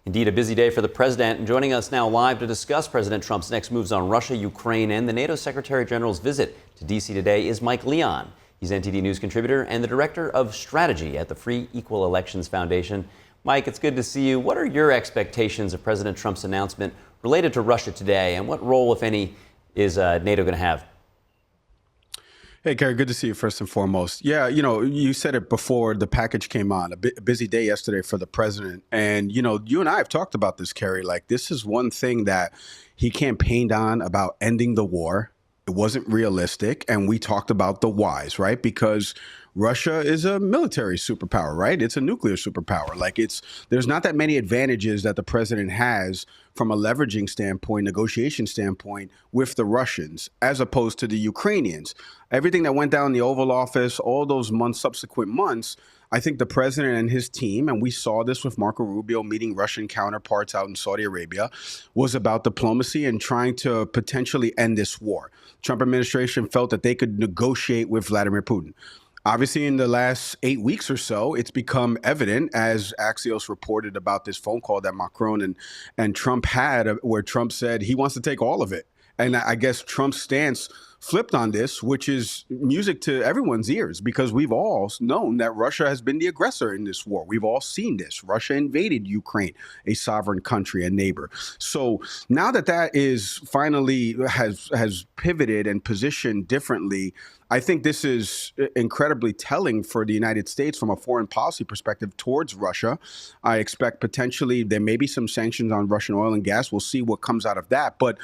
Indeed, a busy day for the president. And joining us now live to discuss President Trump's next moves on Russia, Ukraine, and the NATO Secretary General's visit to D.C. today is Mike Leon. He's NTD News contributor and the director of strategy at the Free Equal Elections Foundation. Mike, it's good to see you. What are your expectations of President Trump's announcement related to Russia today, and what role, if any, is NATO going to have? Hey, Kerry, good to see you first and foremost. Yeah, you said it before the package came on. A busy day yesterday for the president. And, you and I have talked about this, Kerry. Like, this is one thing that he campaigned on about ending the war. It wasn't realistic. And we talked about the whys, right? Because Russia is a military superpower, right? It's a nuclear superpower. Like, there's not that many advantages that the president has from a leveraging standpoint, negotiation standpoint with the Russians, as opposed to the Ukrainians. Everything that went down in the Oval Office, all those months, subsequent months, I think the president and his team, and we saw this with Marco Rubio meeting Russian counterparts out in Saudi Arabia, was about diplomacy and trying to potentially end this war. Trump administration felt that they could negotiate with Vladimir Putin. Obviously, in the last 8 weeks or so, it's become evident, as Axios reported about this phone call that Macron and Trump had, where Trump said he wants to take all of it. And I guess Trump's stance flipped on this, which is music to everyone's ears, because we've all known that Russia has been the aggressor in this war. We've all seen this. Russia invaded Ukraine, a sovereign country, a neighbor. So now that is finally has pivoted and positioned differently, I think this is incredibly telling for the United States from a foreign policy perspective towards Russia. I expect potentially there may be some sanctions on Russian oil and gas. We'll see what comes out of that. But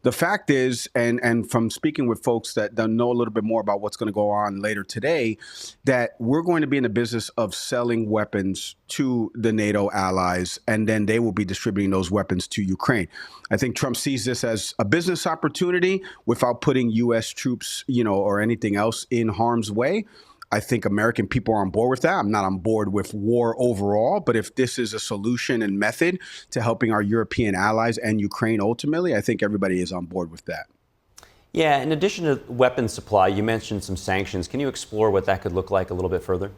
the fact is, and from speaking with folks that know a little bit more about what's going to go on later today, that we're going to be in the business of selling weapons to the NATO allies, and then they will be distributing those weapons to Ukraine. I think Trump sees this as a business opportunity without putting U.S. troops, or anything else in harm's way. I think American people are on board with that. I'm not on board with war overall, but if this is a solution and method to helping our European allies and Ukraine ultimately, I think everybody is on board with that. Yeah, in addition to weapons supply, you mentioned some sanctions. Can you explore what that could look like a little bit further?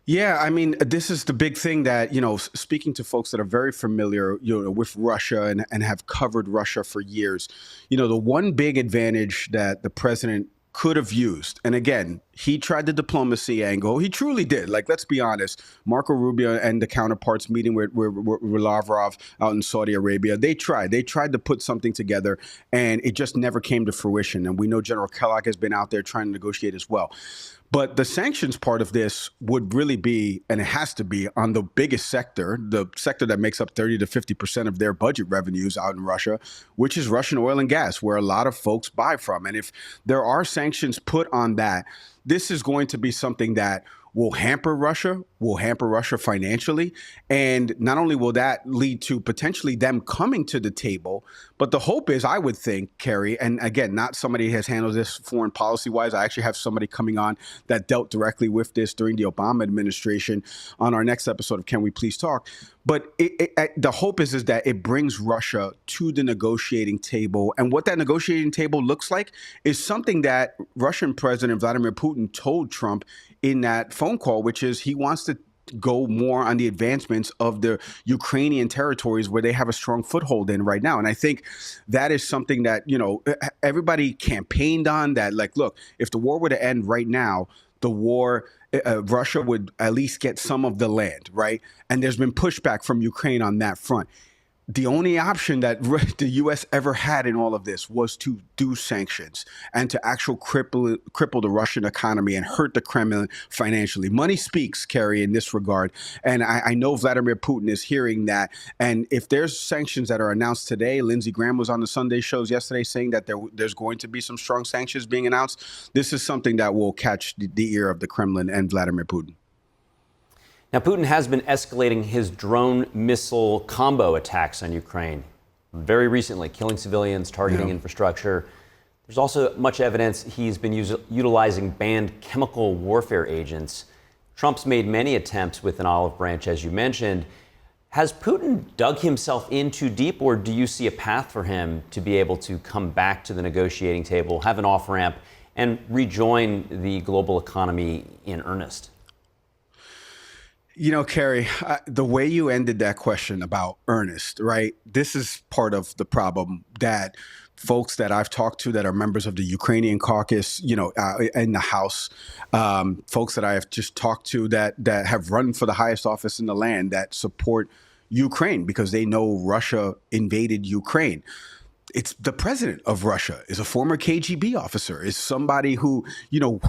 Yeah, I mean, this is the big thing that, speaking to folks that are very familiar, with Russia and have covered Russia for years, the one big advantage that the president could have used. And again, he tried the diplomacy angle. He truly did. Like, let's be honest. Marco Rubio and the counterparts meeting with Lavrov out in Saudi Arabia, they tried to put something together, and it just never came to fruition. And we know General Kellogg has been out there trying to negotiate as well. But the sanctions part of this would really be, and it has to be, on the biggest sector, the sector that makes up 30 to 50% of their budget revenues out in Russia, which is Russian oil and gas, where a lot of folks buy from. And if there are sanctions put on that, this is going to be something that will hamper Russia financially. And not only will that lead to potentially them coming to the table, but the hope is, I would think, Kerry, and again, not somebody has handled this foreign policy wise. I actually have somebody coming on that dealt directly with this during the Obama administration on our next episode of Can We Please Talk? But the hope is that it brings Russia to the negotiating table. And what that negotiating table looks like is something that Russian President Vladimir Putin told Trump in that phone call, which is he wants to go more on the advancements of the Ukrainian territories where they have a strong foothold in right now. And I think that is something that, everybody campaigned on, that, like, look, if the war were to end right now, the war, Russia would at least get some of the land, right? And there's been pushback from Ukraine on that front. The only option that the U.S. ever had in all of this was to do sanctions and to actually cripple the Russian economy and hurt the Kremlin financially. Money speaks, Kerry, in this regard. And I know Vladimir Putin is hearing that. And if there's sanctions that are announced today, Lindsey Graham was on the Sunday shows yesterday saying that there's going to be some strong sanctions being announced. This is something that will catch the ear of the Kremlin and Vladimir Putin. Now, Putin has been escalating his drone missile combo attacks on Ukraine very recently, killing civilians, targeting infrastructure. There's also much evidence he's been utilizing banned chemical warfare agents. Trump's made many attempts with an olive branch, as you mentioned. Has Putin dug himself in too deep, or do you see a path for him to be able to come back to the negotiating table, have an off-ramp, and rejoin the global economy in earnest? Kerry, the way you ended that question about earnest, right? This is part of the problem that folks that I've talked to that are members of the Ukrainian caucus, in the House, folks that I have just talked to that have run for the highest office in the land that support Ukraine because they know Russia invaded Ukraine. It's the president of Russia is a former KGB officer, is somebody who,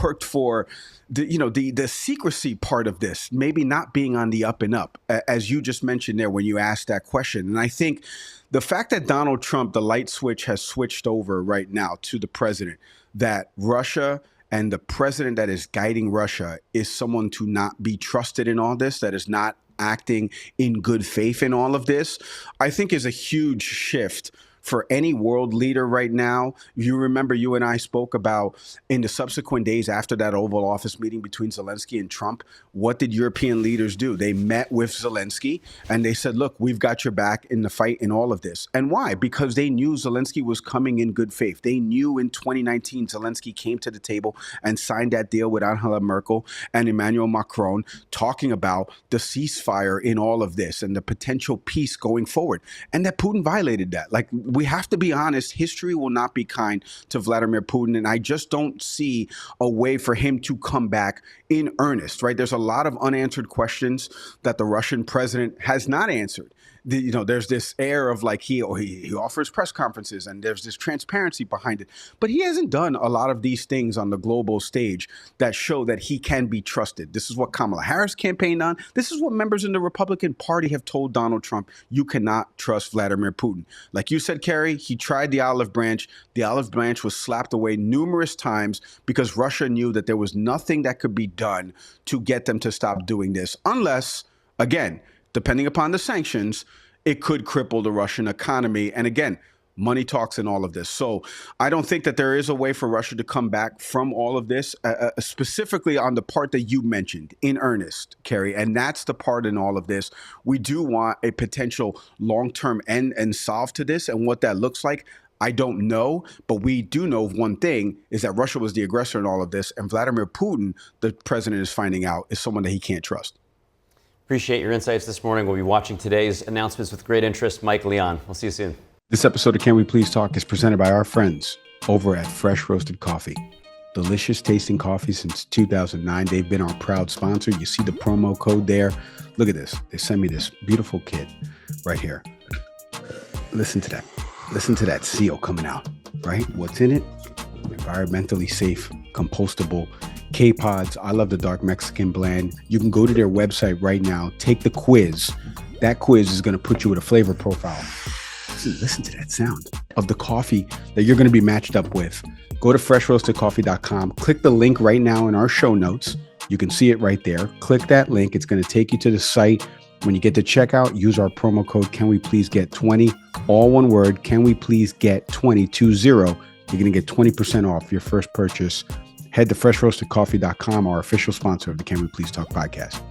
worked for the secrecy part of this, maybe not being on the up and up, as you just mentioned there when you asked that question. And I think the fact that Donald Trump, the light switch has switched over right now to the president, that Russia and the president that is guiding Russia is someone to not be trusted in all this, that is not acting in good faith in all of this, I think is a huge shift for any world leader right now. You remember you and I spoke about in the subsequent days after that Oval Office meeting between Zelensky and Trump, what did European leaders do? They met with Zelensky and they said, look, we've got your back in the fight in all of this. And why? Because they knew Zelensky was coming in good faith. They knew in 2019, Zelensky came to the table and signed that deal with Angela Merkel and Emmanuel Macron, talking about the ceasefire in all of this and the potential peace going forward. And that Putin violated that. Like, we have to be honest, history will not be kind to Vladimir Putin. And I just don't see a way for him to come back in earnest, right? There's a lot of unanswered questions that the Russian president has not answered. There's this air of like he offers press conferences and there's this transparency behind it. But he hasn't done a lot of these things on the global stage that show that he can be trusted. This is what Kamala Harris campaigned on. This is what members in the Republican Party have told Donald Trump. You cannot trust Vladimir Putin. Like you said, Kerry, he tried the olive branch. The olive branch was slapped away numerous times because Russia knew that there was nothing that could be done to get them to stop doing this unless, again, depending upon the sanctions, it could cripple the Russian economy. And again, money talks in all of this. So I don't think that there is a way for Russia to come back from all of this, specifically on the part that you mentioned in earnest, Kerry. And that's the part in all of this. We do want a potential long-term end and solve to this. And what that looks like, I don't know, but we do know one thing is that Russia was the aggressor in all of this. And Vladimir Putin, the president is finding out, is someone that he can't trust. Appreciate your insights this morning. We'll be watching today's announcements with great interest. Mike Leon, we'll see you soon. This episode of Can We Please Talk is presented by our friends over at Fresh Roasted Coffee. Delicious tasting coffee since 2009. They've been our proud sponsor. You see the promo code there. Look at this. They sent me this beautiful kit right here. Listen to that. Listen to that seal coming out, right? What's in it? Environmentally safe, compostable K-Pods. I love the dark Mexican blend. You can go to their website right now, take the quiz. That quiz is going to put you with a flavor profile. Listen to that sound of the coffee that you're going to be matched up with. Go to freshroastedcoffee.com. Click the link right now in our show notes. You can see it right there. Click that link. It's going to take you to the site. When you get to checkout, use our promo code, Can We Please Get 20? All one word, Can We Please Get 20, 20. You're going to get 20% off your first purchase. Head to freshroastedcoffee.com, our official sponsor of the Can We Please Talk podcast.